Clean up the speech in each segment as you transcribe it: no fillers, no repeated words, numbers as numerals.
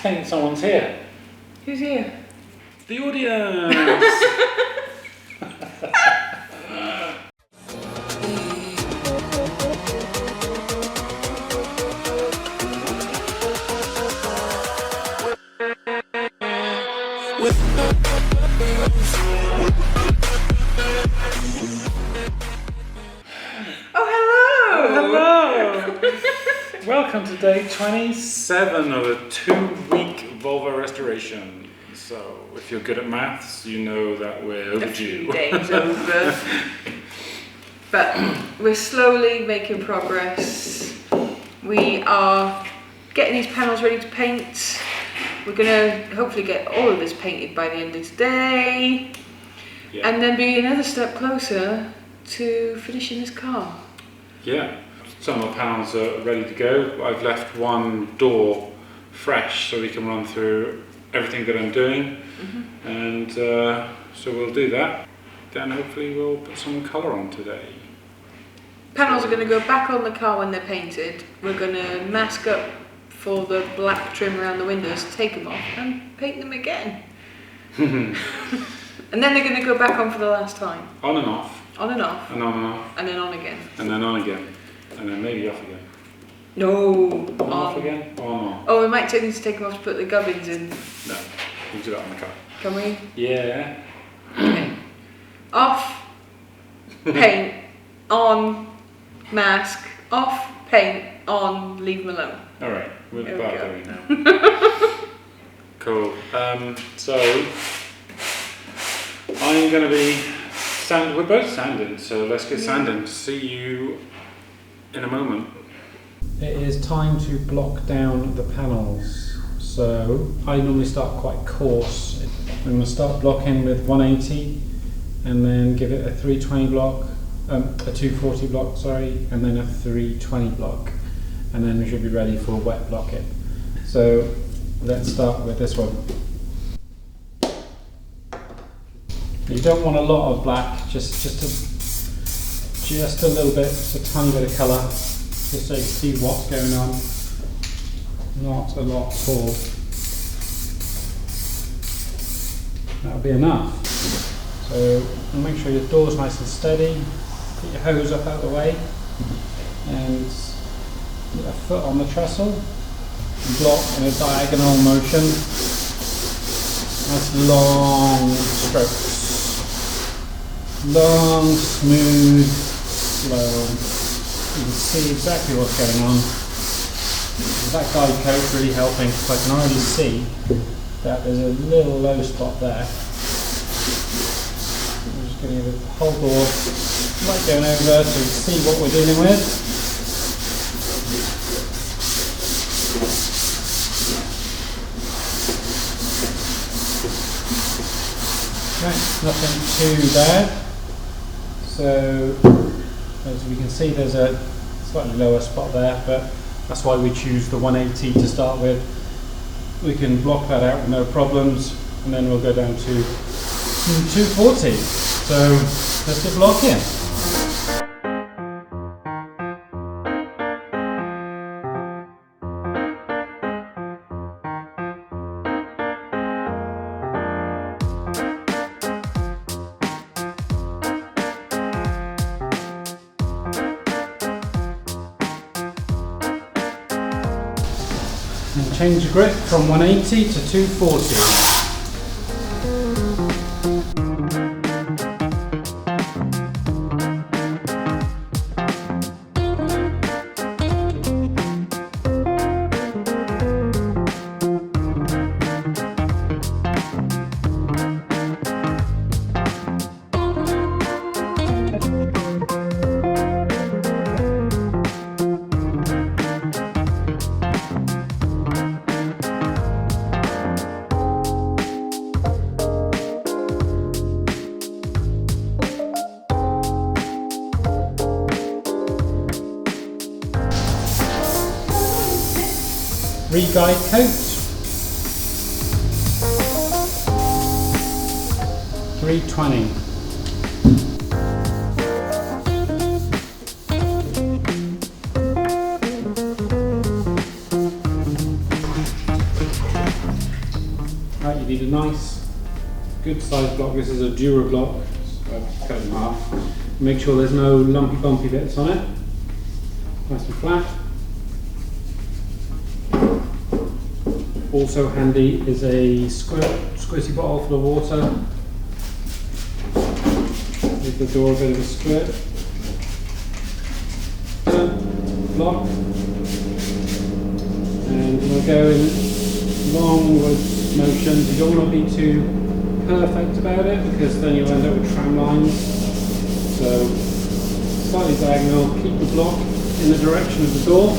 think someone's here. Who's here? The audience! Oh, hello! Hello! Welcome to day 27 of a 2-week Volvo restoration. So, if you're good at maths, you know that we're overdue. A few days over. But we're slowly making progress. We are getting these panels ready to paint. We're going to hopefully get all of this painted by the end of today. Yeah. And then be another step closer to finishing this car. Yeah, some of the panels are ready to go. I've left one door fresh so we can run through everything that I'm doing. Mm-hmm. And so we'll do that. Then hopefully we'll put some colour on today. Panels are going to go back on the car when they're painted. We're going to mask up for the black trim around the windows, take them off and paint them again. And then they're going to go back on for the last time. On and off. On and off. And on and off. And then on again. And then on again. And then maybe off again. No. On off again? Or on? Oh, we might need to take them off to put the gubbins in. No, we can do that on the car. Can we? Yeah. Okay. Off, paint, on, mask, off, paint, on, leave them alone. Alright, we're There we about go. doing now. Cool. So I'm going to be we're both sanding, so let's get sanding. See you in a moment. It is time to block down the panels. So I normally start quite coarse. I'm going to start blocking with 180 and then give it a 320 block, a 240 block, sorry, and then a 320 block. And then we should be ready for wet blocking. So let's start with this one. You don't want a lot of black, just a little bit, just a tiny bit of colour, just so you can see what's going on. Not a lot at all. That'll be enough. So make sure your door's nice and steady. Get your hose up out of the way, and put a foot on the trestle. Block in a diagonal motion. Nice long strokes. Long, smooth, slow. You can see exactly what's going on. That guide coat really helping because I can already see that there's a little low spot there. I'm just going to give the whole door light going over so you can see what we're dealing with. Okay, nothing too bad. So, as we can see, there's a slightly lower spot there, but that's why we choose the 180 to start with. We can block that out with no problems, and then we'll go down to 240. So, let's get blocking. And change the grip from 180 to 240. Re-guide coat, 320. a nice, good sized block. This is a Dura block, so I've cut it in half. Make sure there's no lumpy bumpy bits on it. Nice and flat. Also handy is a squirty bottle full of water. Give the door a bit of a squirt. Block. And we'll go in long motions. You don't want to be too perfect about it because then you'll end up with tram lines. So slightly diagonal, keep the block in the direction of the door.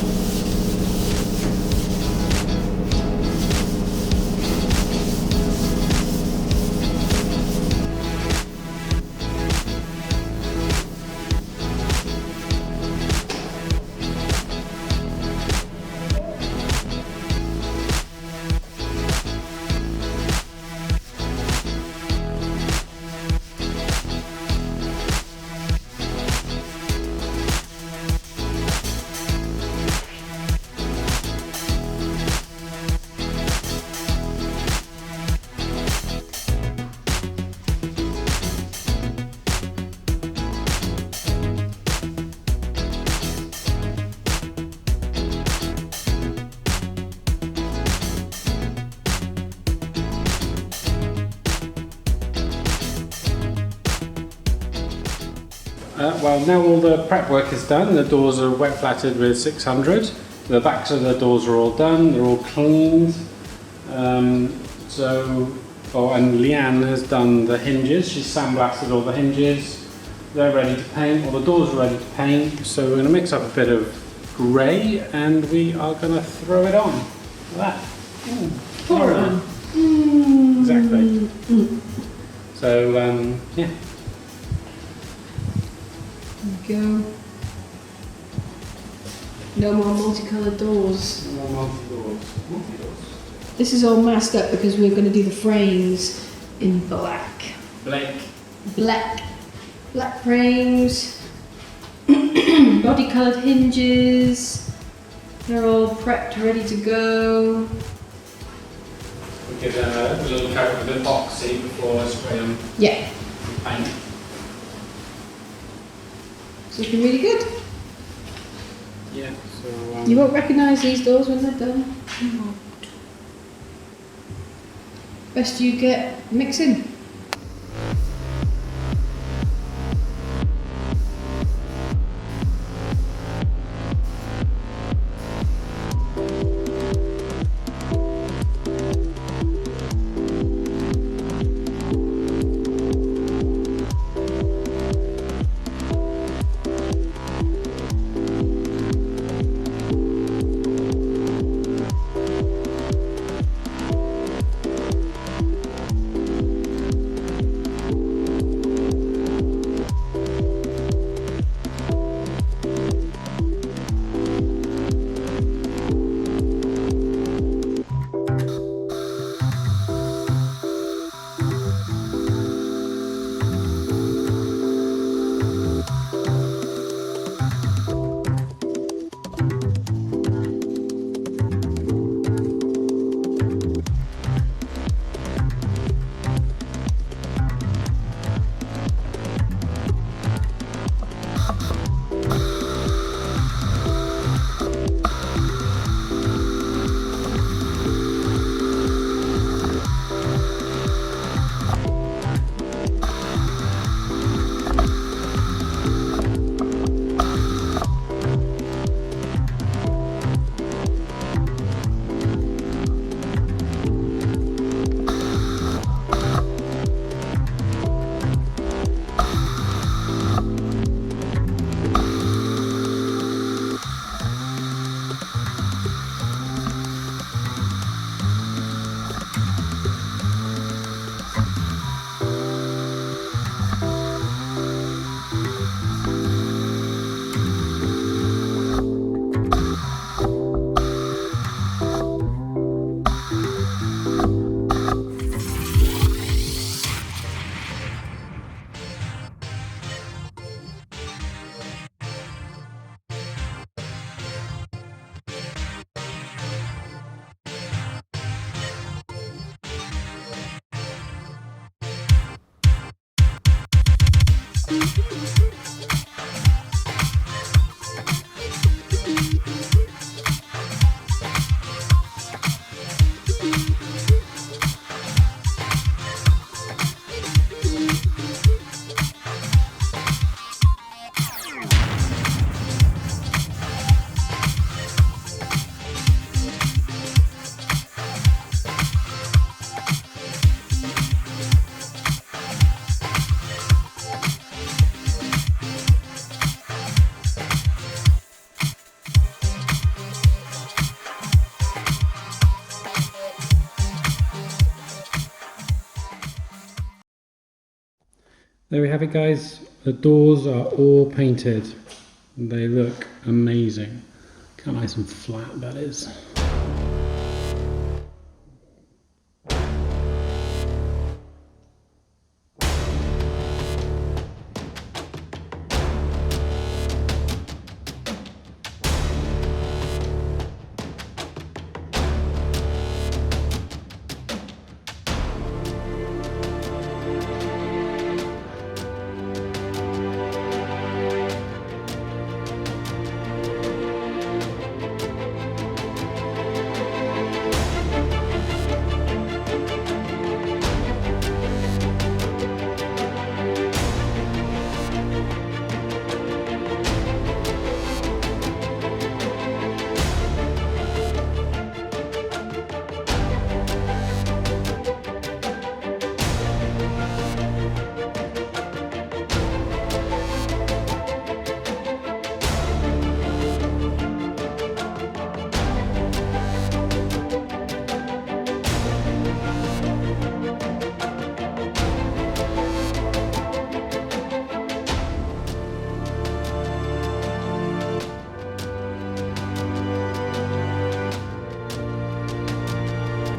Well, now all the prep work is done. The doors are wet flatted with 600. The backs of the doors are all done. They're all cleaned. And Leanne has done the hinges. She's sandblasted all the hinges. They're ready to paint. All the doors are ready to paint. So we're going to mix up a bit of grey and we are going to throw it on. Look at that. Pour it on. Exactly. So yeah. There we go. No more multicoloured doors. No more multi-doors. This is all masked up because we're going to do the frames in black. Black frames. Body coloured hinges. They're all prepped, ready to go. We give them a little coat of epoxy before I spray them. Yeah. Paint. It's looking really good. Yeah, so You won't recognise these doors when they're done. Best you get mixing. There we have it, guys. The doors are all painted. They look amazing. Look how nice and flat that is.